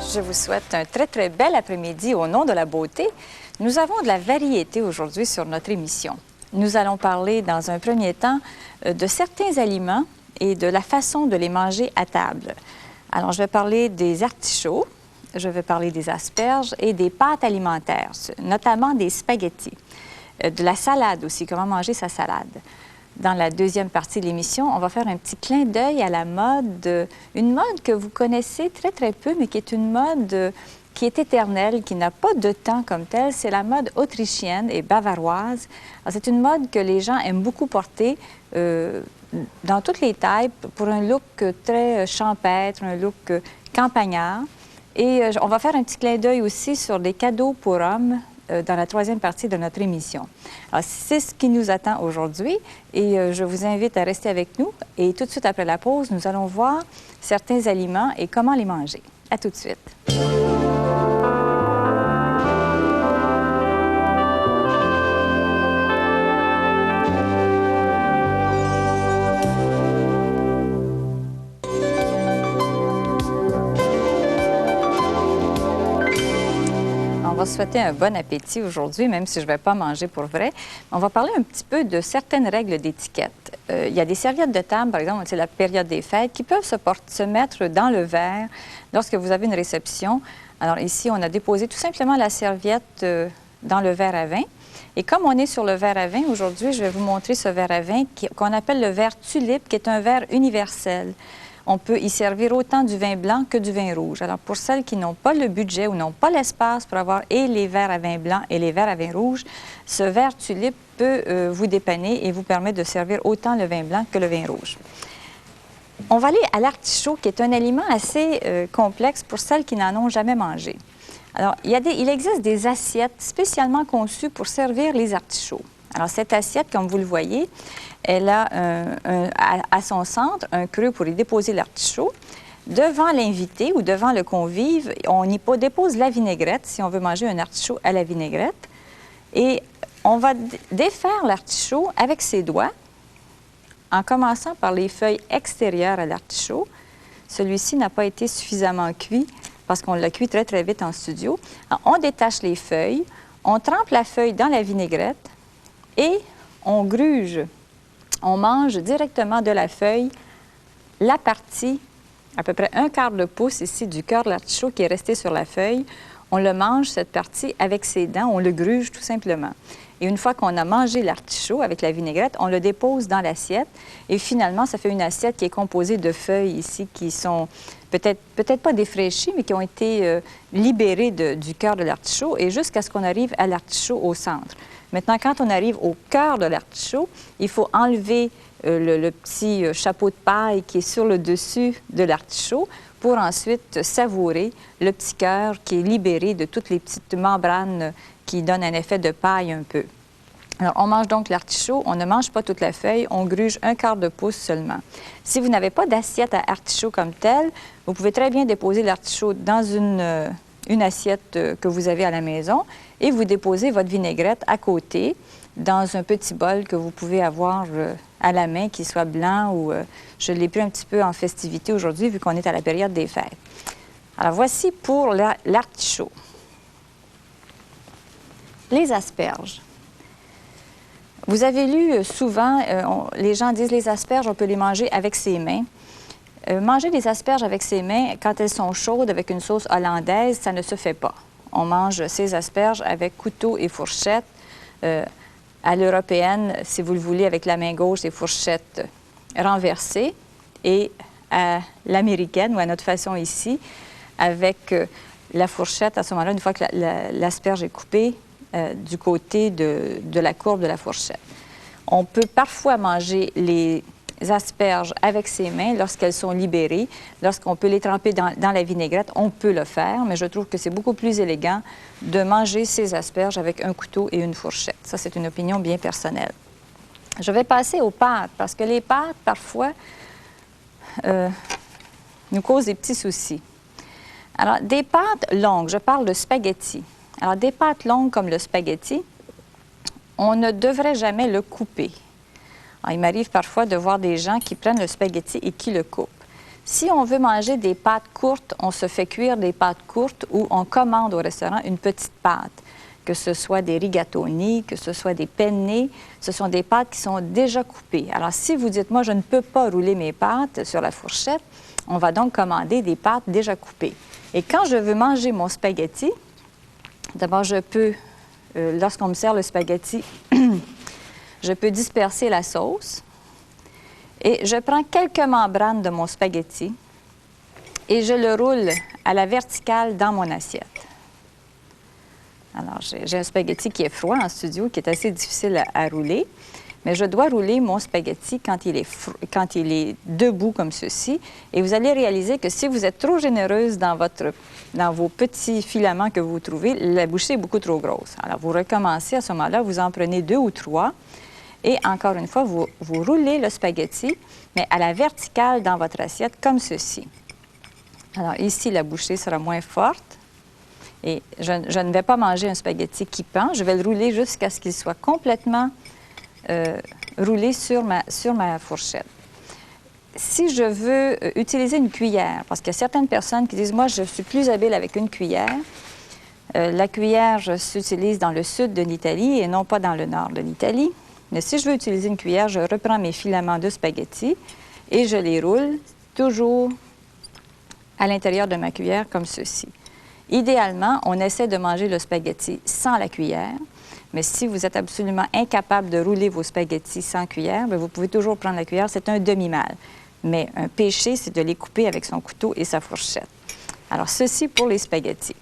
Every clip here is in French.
Je vous souhaite un très, très bel après-midi au nom de la beauté. Nous avons de la variété aujourd'hui sur notre émission. Nous allons parler dans un premier temps de certains aliments et de la façon de les manger à table. Alors, je vais parler des artichauts, je vais parler des asperges et des pâtes alimentaires, notamment des spaghettis, de la salade aussi, comment manger sa salade. Dans la deuxième partie de l'émission, on va faire un petit clin d'œil à la mode, une mode que vous connaissez très, très peu, mais qui est une mode qui est éternelle, qui n'a pas de temps comme telle. C'est la mode autrichienne et bavaroise. C'est une mode que les gens aiment beaucoup porter dans toutes les tailles pour un look très champêtre, un look campagnard. Et on va faire un petit clin d'œil aussi sur des cadeaux pour hommes dans la troisième partie de notre émission. Alors, c'est ce qui nous attend aujourd'hui et je vous invite à rester avec nous. Et tout de suite après la pause, nous allons voir certains aliments et comment les manger. À tout de suite. On va se souhaiter un bon appétit aujourd'hui, même si je ne vais pas manger pour vrai. On va parler un petit peu de certaines règles d'étiquette. Il y a des serviettes de table, par exemple, c'est la période des fêtes, qui peuvent se mettre dans le verre lorsque vous avez une réception. Alors ici, on a déposé tout simplement la serviette dans le verre à vin. Et comme on est sur le verre à vin, aujourd'hui, je vais vous montrer ce verre à vin qu'on appelle le verre tulipe, qui est un verre universel. On peut y servir autant du vin blanc que du vin rouge. Alors, pour celles qui n'ont pas le budget ou n'ont pas l'espace pour avoir et les verres à vin blanc et les verres à vin rouge, ce verre tulipe peut vous dépanner et vous permet de servir autant le vin blanc que le vin rouge. On va aller à l'artichaut, qui est un aliment assez complexe pour celles qui n'en ont jamais mangé. Alors, il existe des assiettes spécialement conçues pour servir les artichauts. Alors, cette assiette, comme vous le voyez, elle a à son centre un creux pour y déposer l'artichaut. Devant l'invité ou devant le convive, on y dépose la vinaigrette, si on veut manger un artichaut à la vinaigrette. Et on va défaire l'artichaut avec ses doigts, en commençant par les feuilles extérieures à l'artichaut. Celui-ci n'a pas été suffisamment cuit parce qu'on l'a cuit très, très vite en studio. Alors, on détache les feuilles, on trempe la feuille dans la vinaigrette et on gruge. On mange directement de la feuille la partie, à peu près 1/4 de pouce ici du cœur de l'artichaut qui est resté sur la feuille. On le mange, cette partie, avec ses dents. On le gruge tout simplement. Et une fois qu'on a mangé l'artichaut avec la vinaigrette, on le dépose dans l'assiette. Et finalement, ça fait une assiette qui est composée de feuilles ici qui sont peut-être pas défraîchies, mais qui ont été libérées du cœur de l'artichaut et jusqu'à ce qu'on arrive à l'artichaut au centre. Maintenant, quand on arrive au cœur de l'artichaut, il faut enlever le petit chapeau de paille qui est sur le dessus de l'artichaut pour ensuite savourer le petit cœur qui est libéré de toutes les petites membranes qui donnent un effet de paille un peu. Alors, on mange donc l'artichaut, on ne mange pas toute la feuille, on gruge 1/4 de pouce seulement. Si vous n'avez pas d'assiette à artichaut comme telle, vous pouvez très bien déposer l'artichaut dans une assiette que vous avez à la maison et vous déposez votre vinaigrette à côté dans un petit bol que vous pouvez avoir à la main, qui soit blanc ou je l'ai pris un petit peu en festivité aujourd'hui vu qu'on est à la période des fêtes. Alors voici pour l'artichaut. Les asperges. Vous avez lu souvent, les gens disent les asperges, on peut les manger avec ses mains. Manger des asperges avec ses mains, quand elles sont chaudes avec une sauce hollandaise, ça ne se fait pas. On mange ces asperges avec couteau et fourchette. À l'européenne, si vous le voulez, avec la main gauche, des fourchettes renversées. Et à l'américaine, ou à notre façon ici, avec la fourchette, à ce moment-là, une fois que l'asperge est coupée, du côté de la courbe de la fourchette. On peut parfois manger les asperges avec ses mains lorsqu'elles sont libérées. Lorsqu'on peut les tremper dans la vinaigrette, on peut le faire, mais je trouve que c'est beaucoup plus élégant de manger ces asperges avec un couteau et une fourchette. Ça, c'est une opinion bien personnelle. Je vais passer aux pâtes, parce que les pâtes, parfois, nous causent des petits soucis. Alors, des pâtes longues, je parle de spaghettis. Alors, des pâtes longues comme le spaghetti, on ne devrait jamais le couper. Alors, il m'arrive parfois de voir des gens qui prennent le spaghetti et qui le coupent. Si on veut manger des pâtes courtes, on se fait cuire des pâtes courtes ou on commande au restaurant une petite pâte, que ce soit des rigatoni, que ce soit des penne. Ce sont des pâtes qui sont déjà coupées. Alors, si vous dites, moi, je ne peux pas rouler mes pâtes sur la fourchette, on va donc commander des pâtes déjà coupées. Et quand je veux manger mon spaghetti, d'abord, je peux, lorsqu'on me sert le spaghetti, je peux disperser la sauce. Et je prends quelques membranes de mon spaghetti et je le roule à la verticale dans mon assiette. Alors, j'ai un spaghetti qui est froid en studio, qui est assez difficile à rouler, mais je dois rouler mon spaghetti quand il est debout comme ceci. Et vous allez réaliser que si vous êtes trop généreuse dans vos petits filaments que vous trouvez, la bouchée est beaucoup trop grosse. Alors, vous recommencez à ce moment-là, vous en prenez 2 ou 3. Et encore une fois, vous roulez le spaghetti, mais à la verticale dans votre assiette, comme ceci. Alors ici, la bouchée sera moins forte. Et je ne vais pas manger un spaghetti qui pend. Je vais le rouler jusqu'à ce qu'il soit complètement roulé sur ma fourchette. Si je veux utiliser une cuillère, parce qu'il y a certaines personnes qui disent, moi, je suis plus habile avec une cuillère. La cuillère s'utilise dans le sud de l'Italie et non pas dans le nord de l'Italie. Mais si je veux utiliser une cuillère, je reprends mes filaments de spaghetti et je les roule toujours à l'intérieur de ma cuillère comme ceci. Idéalement, on essaie de manger le spaghetti sans la cuillère, mais si vous êtes absolument incapable de rouler vos spaghettis sans cuillère, bien, vous pouvez toujours prendre la cuillère, c'est un demi-mal. Mais un péché, c'est de les couper avec son couteau et sa fourchette. Alors, ceci pour les spaghettis.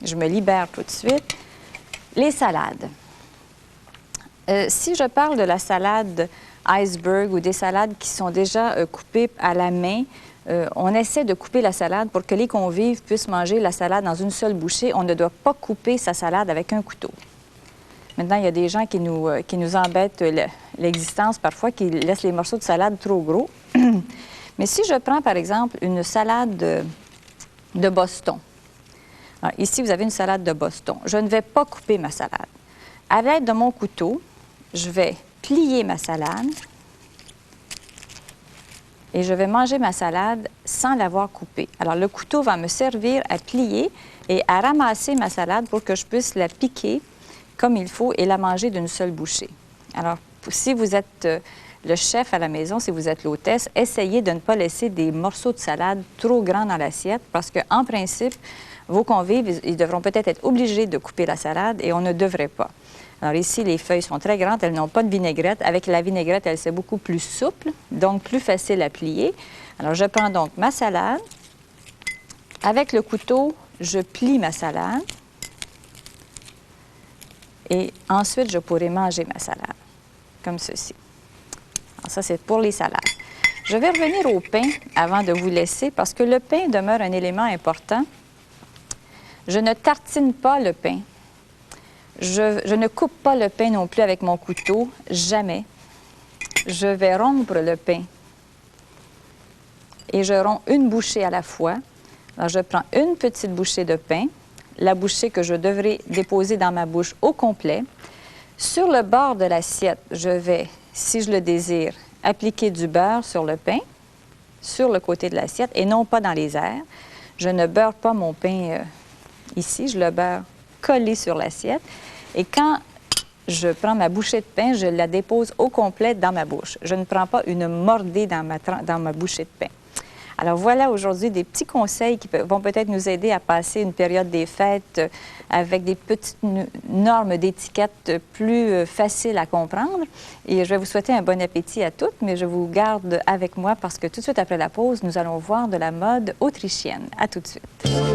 Je me libère tout de suite. Les salades. Si je parle de la salade iceberg ou des salades qui sont déjà coupées à la main, on essaie de couper la salade pour que les convives puissent manger la salade dans une seule bouchée. On ne doit pas couper sa salade avec un couteau. Maintenant, il y a des gens qui nous embêtent l'existence parfois, qui laissent les morceaux de salade trop gros. Mais si je prends, par exemple, une salade de Boston. Alors, ici, vous avez une salade de Boston. Je ne vais pas couper ma salade. À l'aide de mon couteau, je vais plier ma salade et je vais manger ma salade sans l'avoir coupée. Alors, le couteau va me servir à plier et à ramasser ma salade pour que je puisse la piquer comme il faut et la manger d'une seule bouchée. Alors, si vous êtes le chef à la maison, si vous êtes l'hôtesse, essayez de ne pas laisser des morceaux de salade trop grands dans l'assiette parce qu'en principe, vos convives, ils devront peut-être être obligés de couper la salade et on ne devrait pas. Alors ici, les feuilles sont très grandes, elles n'ont pas de vinaigrette. Avec la vinaigrette, elle c'est beaucoup plus souple, donc plus facile à plier. Alors je prends donc ma salade. Avec le couteau, je plie ma salade. Et ensuite, je pourrai manger ma salade, comme ceci. Alors ça, c'est pour les salades. Je vais revenir au pain avant de vous laisser, parce que le pain demeure un élément important. Je ne tartine pas le pain. Je ne coupe pas le pain non plus avec mon couteau, jamais. Je vais rompre le pain. Et je romps une bouchée à la fois. Alors, je prends une petite bouchée de pain, la bouchée que je devrais déposer dans ma bouche au complet. Sur le bord de l'assiette, je vais, si je le désire, appliquer du beurre sur le pain, sur le côté de l'assiette, et non pas dans les airs. Je ne beurre pas mon pain ici, je le beurre collé sur l'assiette. Et quand je prends ma bouchée de pain, je la dépose au complet dans ma bouche. Je ne prends pas une mordée dans ma bouchée de pain. Alors voilà aujourd'hui des petits conseils qui vont peut-être nous aider à passer une période des fêtes avec des petites normes d'étiquette plus faciles à comprendre. Et je vais vous souhaiter un bon appétit à toutes, mais je vous garde avec moi parce que tout de suite après la pause, nous allons voir de la mode autrichienne. À tout de suite.